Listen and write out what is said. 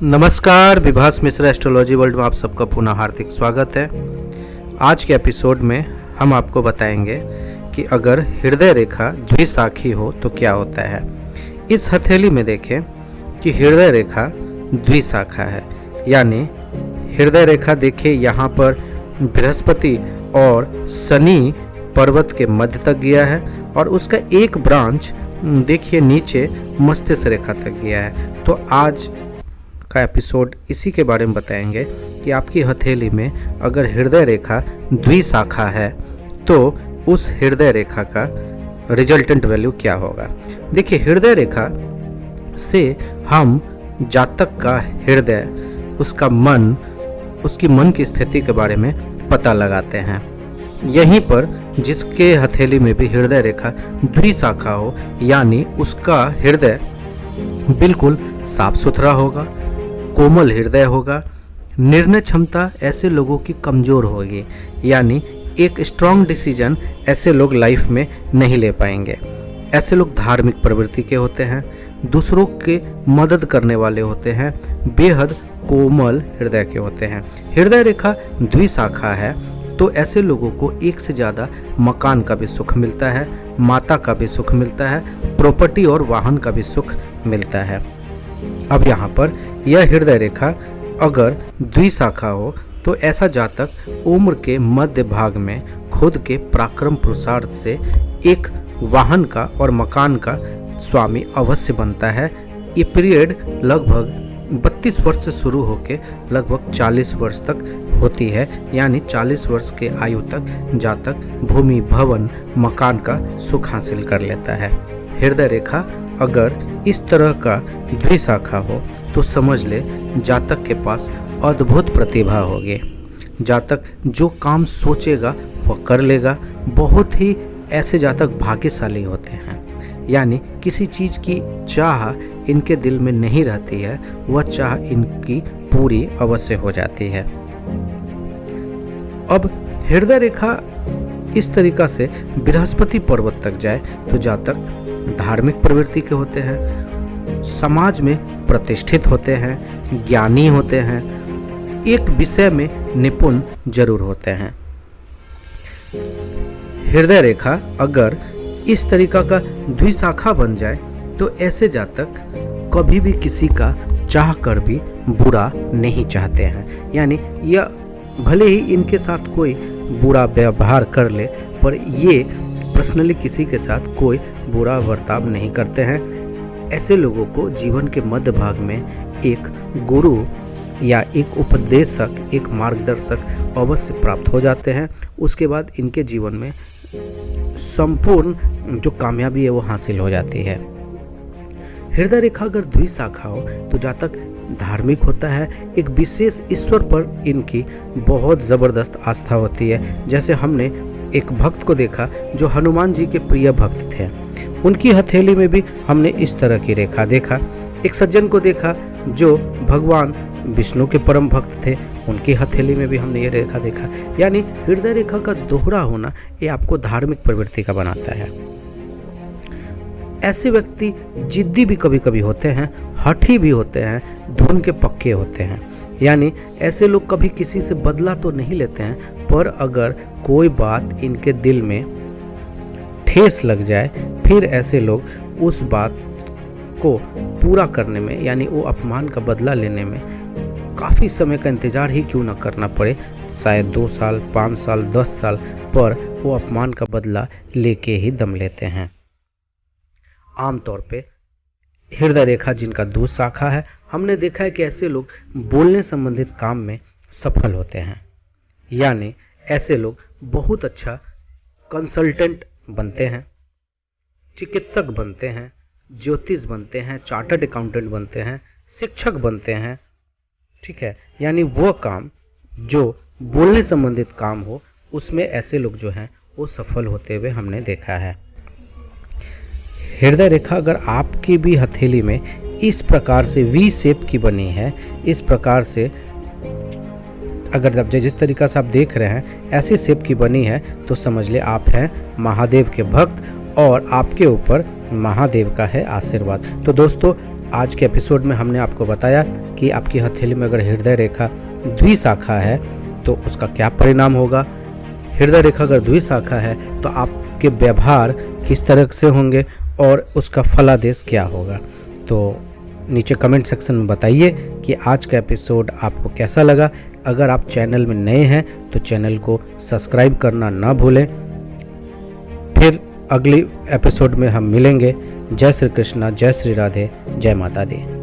नमस्कार, Vibhas Mishra astrology world में आप सबका पुनः हार्दिक स्वागत है। आज के एपिसोड में हम आपको बताएंगे कि अगर हृदय रेखा द्विशाखी हो तो क्या होता है। इस हथेली में देखें कि हृदय रेखा द्विशाखा है, यानी हृदय रेखा देखिए यहाँ पर बृहस्पति और शनि पर्वत के मध्य तक गया है और उसका एक ब्रांच देखिए नीचे मस्तिष्क रेखा तक गया है। तो आज का एपिसोड इसी के बारे में बताएंगे कि आपकी हथेली में अगर हृदय रेखा द्विशाखा है तो उस हृदय रेखा का रिजल्टेंट वैल्यू क्या होगा। देखिए, हृदय रेखा से हम जातक का हृदय, उसका मन, उसकी मन की स्थिति के बारे में पता लगाते हैं। यहीं पर जिसके हथेली में भी हृदय रेखा द्विशाखा हो, यानी उसका हृदय बिल्कुल साफ सुथरा होगा, कोमल हृदय होगा, निर्णय क्षमता ऐसे लोगों की कमज़ोर होगी, यानी एक स्ट्रॉन्ग डिसीजन ऐसे लोग लाइफ में नहीं ले पाएंगे। ऐसे लोग धार्मिक प्रवृत्ति के होते हैं, दूसरों के मदद करने वाले होते हैं, बेहद कोमल हृदय के होते हैं। हृदय रेखा द्विशाखा है तो ऐसे लोगों को एक से ज़्यादा मकान का भी सुख मिलता है, माता का भी सुख मिलता है, प्रॉपर्टी और वाहन का भी सुख मिलता है। अब यहाँ पर यह हृदय रेखा अगर द्विशाखा हो तो ऐसा जातक उम्र के मध्य भाग में खुद के पराक्रम पुरुषार्थ से एक वाहन का और मकान का स्वामी अवश्य बनता है। ये पीरियड लगभग 32 वर्ष से शुरू होकर लगभग 40 वर्ष तक होती है, यानी 40 वर्ष के आयु तक जातक भूमि, भवन, मकान का सुख हासिल कर लेता है। हृदय रेखा अगर इस तरह का द्विशाखा हो तो समझ ले जातक के पास अद्भुत प्रतिभा होगी। जातक जो काम सोचेगा वह कर लेगा। बहुत ही ऐसे जातक भाग्यशाली होते हैं, यानी किसी चीज़ की चाह इनके दिल में नहीं रहती है, वह चाह इनकी पूरी अवश्य हो जाती है। अब हृदय रेखा इस तरीक़ा से बृहस्पति पर्वत तक जाए तो जातक धार्मिक प्रवृत्ति के होते हैं, समाज में प्रतिष्ठित होते हैं, ज्ञानी होते हैं, एक विषय में निपुण जरूर होते हैं। हृदय रेखा अगर इस तरीका का द्विशाखा बन जाए तो ऐसे जातक कभी भी किसी का चाह कर भी बुरा नहीं चाहते हैं, यानी यह भले ही इनके साथ कोई बुरा व्यवहार कर ले पर ये पर्सनली किसी के साथ कोई बुरा बर्ताव नहीं करते हैं। ऐसे लोगों को जीवन के मध्य भाग में एक गुरु या एक उपदेशक, एक मार्गदर्शक अवश्य प्राप्त हो जाते हैं। उसके बाद इनके जीवन में संपूर्ण जो कामयाबी है वो हासिल हो जाती है। हृदय रेखा अगर द्विशाखा हो तो जातक धार्मिक होता है, एक विशेष ईश्वर पर इनकी बहुत ज़बरदस्त आस्था होती है। जैसे हमने एक भक्त को देखा जो हनुमान जी के प्रिय भक्त थे, उनकी हथेली में भी हमने इस तरह की रेखा देखा। एक सज्जन को देखा जो भगवान विष्णु के परम भक्त थे, उनकी हथेली में भी हमने ये रेखा देखा। यानी हृदय रेखा का दोहरा होना ये आपको धार्मिक प्रवृत्ति का बनाता है। ऐसे व्यक्ति जिद्दी भी कभी कभी होते हैं, हठी भी होते हैं, धुन के पक्के होते हैं। यानी ऐसे लोग कभी किसी से बदला तो नहीं लेते हैं, पर अगर कोई बात इनके दिल में ठेस लग जाए फिर ऐसे लोग उस बात को पूरा करने में, यानी वो अपमान का बदला लेने में काफ़ी समय का इंतज़ार ही क्यों ना करना पड़े, शायद 2 साल, 5 साल, 10 साल, पर वो अपमान का बदला लेके ही दम लेते हैं। आमतौर पे हृदय रेखा जिनका द्विशाखा है, हमने देखा है कि ऐसे लोग बोलने संबंधित काम में सफल होते हैं, यानी ऐसे लोग बहुत अच्छा कंसल्टेंट बनते हैं, चिकित्सक बनते हैं, ज्योतिष बनते हैं, चार्टर्ड अकाउंटेंट बनते हैं, शिक्षक बनते हैं। ठीक है, यानी वो काम जो बोलने संबंधित काम हो उसमें ऐसे लोग जो हैं वो सफल होते हुए हमने देखा है। हृदय रेखा अगर आपकी भी हथेली में इस प्रकार से वी शेप की बनी है, इस प्रकार से अगर जिस तरीक़ा से आप देख रहे हैं ऐसी शेप की बनी है तो समझ ले आप हैं महादेव के भक्त और आपके ऊपर महादेव का है आशीर्वाद। तो दोस्तों, आज के एपिसोड में हमने आपको बताया कि आपकी हथेली में अगर हृदय रेखा द्विशाखा है तो उसका क्या परिणाम होगा। हृदय रेखा अगर द्विशाखा है तो आपके व्यवहार किस तरह से होंगे और उसका फलादेश क्या होगा। तो नीचे कमेंट सेक्शन में बताइए कि आज का एपिसोड आपको कैसा लगा। अगर आप चैनल में नए हैं तो चैनल को सब्सक्राइब करना ना भूलें। फिर अगली एपिसोड में हम मिलेंगे। जय श्री कृष्णा, जय श्री राधे, जय माता दी।